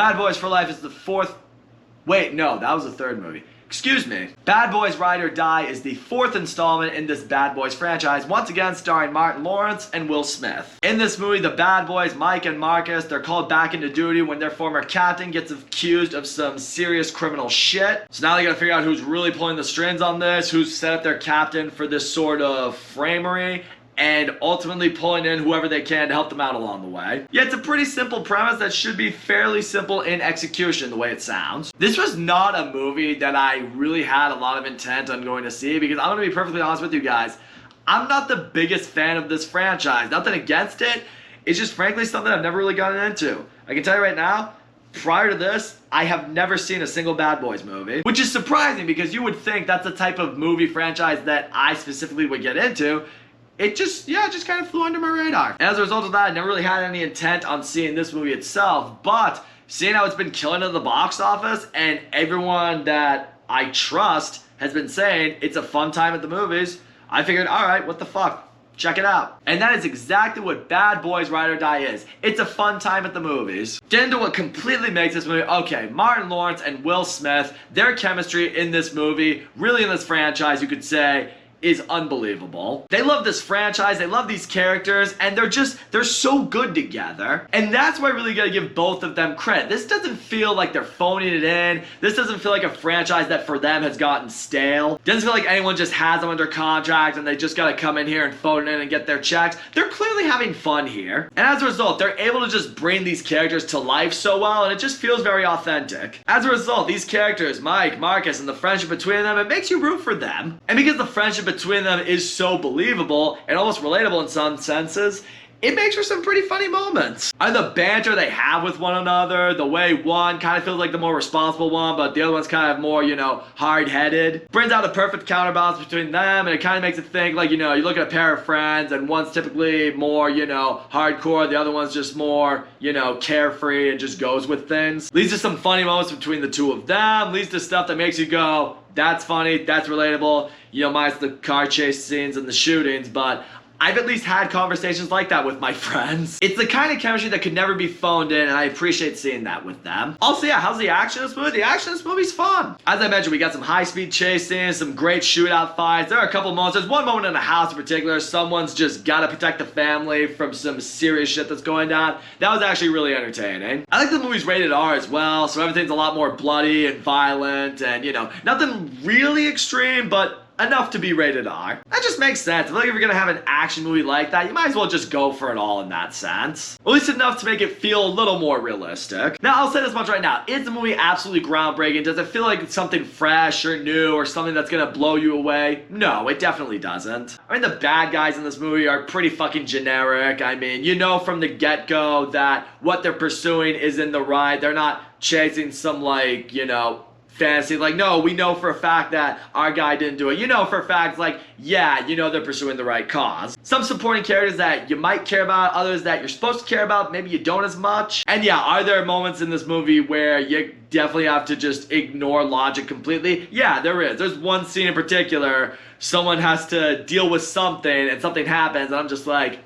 Bad Boys for Life is the fourth... Wait, no, that was the third movie. Excuse me. Bad Boys Ride or Die is the fourth installment in this Bad Boys franchise, once again starring Martin Lawrence and Will Smith. In this movie, the bad boys, Mike and Marcus, they're called back into duty when their former captain gets accused of some serious criminal shit. So now they gotta figure out who's really pulling the strings on this, who's set up their captain for this sort of framery, and ultimately pulling in whoever they can to help them out along the way. Yeah, it's a pretty simple premise that should be fairly simple in execution, the way it sounds. This was not a movie that I really had a lot of intent on going to see, because I'm gonna be perfectly honest with you guys, I'm not the biggest fan of this franchise. Nothing against it, it's just frankly something I've never really gotten into. I can tell you right now, prior to this, I have never seen a single Bad Boys movie, which is surprising because you would think that's the type of movie franchise that I specifically would get into. It just kind of flew under my radar. And as a result of that, I never really had any intent on seeing this movie itself, but seeing how it's been killing at the box office and everyone that I trust has been saying it's a fun time at the movies, I figured, alright, what the fuck? Check it out. And that is exactly what Bad Boys Ride or Die is. It's a fun time at the movies. Get into what completely makes this movie. Okay, Martin Lawrence and Will Smith, their chemistry in this movie, really in this franchise, you could say, is unbelievable. They love this franchise, they love these characters, and they're so good together. And that's why I really gotta give both of them credit. This doesn't feel like they're phoning it in. This doesn't feel like a franchise that for them has gotten stale. Doesn't feel like anyone just has them under contract and they just gotta come in here and phone it in and get their checks. They're clearly having fun here. And as a result, they're able to just bring these characters to life so well, and it just feels very authentic. As a result, these characters, Mike, Marcus, and the friendship between them, it makes you root for them. And because the friendship between them is so believable and almost relatable in some senses, it makes for some pretty funny moments. And the banter they have with one another, the way one kind of feels like the more responsible one, but the other one's kind of more, hard-headed, brings out a perfect counterbalance between them, and it kind of makes it think like, you look at a pair of friends, and one's typically more, hardcore, the other one's just more, carefree and just goes with things. Leads to some funny moments between the two of them, leads to stuff that makes you go, that's funny, that's relatable, minus the car chase scenes and the shootings, but I've at least had conversations like that with my friends. It's the kind of chemistry that could never be phoned in, and I appreciate seeing that with them. Also, yeah, how's the action in this movie? The action in this movie's fun. As I mentioned, we got some high-speed chase scenes, some great shootout fights. There are a couple moments. There's one moment in a house in particular. Someone's just gotta protect the family from some serious shit that's going down. That was actually really entertaining. I like the movie's rated R as well, so everything's a lot more bloody and violent, and, nothing really extreme, but enough to be rated R. That just makes sense. I feel like if you're gonna have an action movie like that, you might as well just go for it all in that sense. At least enough to make it feel a little more realistic. Now, I'll say this much right now. Is the movie absolutely groundbreaking? Does it feel like it's something fresh or new or something that's gonna blow you away? No, it definitely doesn't. I mean, the bad guys in this movie are pretty fucking generic. I mean, from the get-go that what they're pursuing is in the right. They're not chasing some, fantasy, no, we know for a fact that our guy didn't do it. For a fact, they're pursuing the right cause. Some supporting characters that you might care about, others that you're supposed to care about, maybe you don't as much. And yeah, are there moments in this movie where you definitely have to just ignore logic completely? Yeah, there is. There's one scene in particular, someone has to deal with something and something happens, and I'm just like,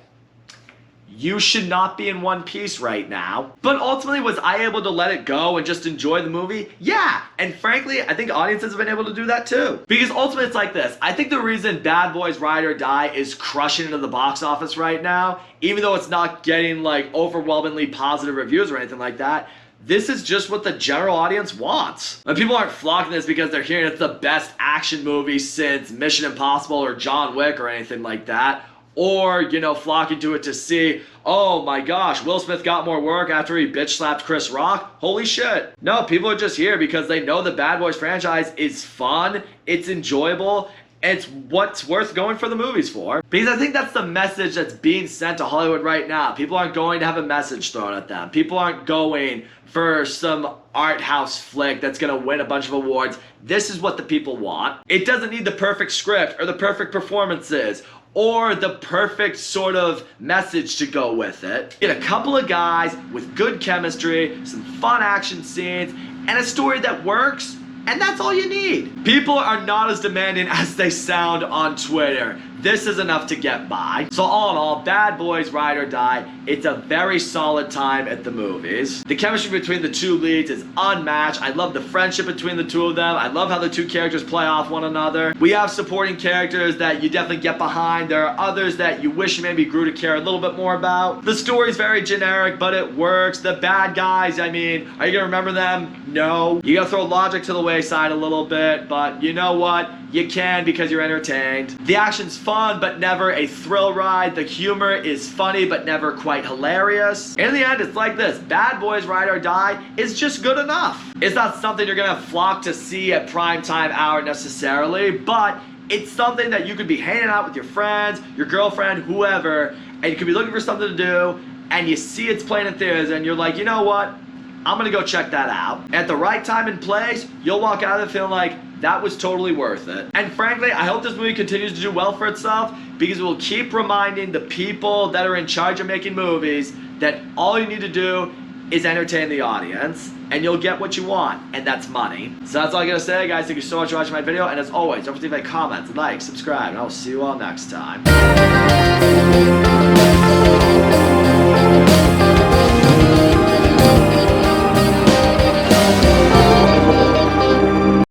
you should not be in one piece right now. But ultimately, was I able to let it go and just enjoy the movie? Yeah, and frankly, I think audiences have been able to do that too. Because ultimately, it's like this. I think the reason Bad Boys Ride or Die is crushing into the box office right now, even though it's not getting overwhelmingly positive reviews or anything like that, this is just what the general audience wants. And people aren't flocking this because they're hearing it's the best action movie since Mission Impossible or John Wick or anything like that. Or, flocking to it to see, oh my gosh, Will Smith got more work after he bitch slapped Chris Rock? Holy shit. No, people are just here because they know the Bad Boys franchise is fun, it's enjoyable, and it's what's worth going for the movies for. Because I think that's the message that's being sent to Hollywood right now. People aren't going to have a message thrown at them. People aren't going for some art house flick that's gonna win a bunch of awards. This is what the people want. It doesn't need the perfect script or the perfect performances or the perfect sort of message to go with it. Get a couple of guys with good chemistry, some fun action scenes, and a story that works, And that's all you need. People are not as demanding as they sound on Twitter. This is enough to get by. So all in all, Bad Boys Ride or Die, it's a very solid time at the movies. The chemistry between the two leads is unmatched. I love the friendship between the two of them. I love how the two characters play off one another. We have supporting characters that you definitely get behind. There are others that you wish you maybe grew to care a little bit more about. The story's very generic, but it works. The bad guys, I mean, are you gonna remember them? No. You gotta throw logic to the wayside a little bit, but you know what? You can because you're entertained. The action's fun, but never a thrill ride. The humor is funny, but never quite hilarious. In the end, it's like this. Bad Boys Ride or Die is just good enough. It's not something you're gonna flock to see at primetime hour necessarily, but it's something that you could be hanging out with your friends, your girlfriend, whoever, and you could be looking for something to do, and you see it's playing in theaters, and you're like, you know what? I'm gonna go check that out. At the right time and place, you'll walk out of it feeling like, that was totally worth it. And frankly, I hope this movie continues to do well for itself because it will keep reminding the people that are in charge of making movies that all you need to do is entertain the audience and you'll get what you want, and that's money. So that's all I gotta say, guys. Thank you so much for watching my video, and as always, don't forget to leave a comment, like, subscribe, and I will see you all next time.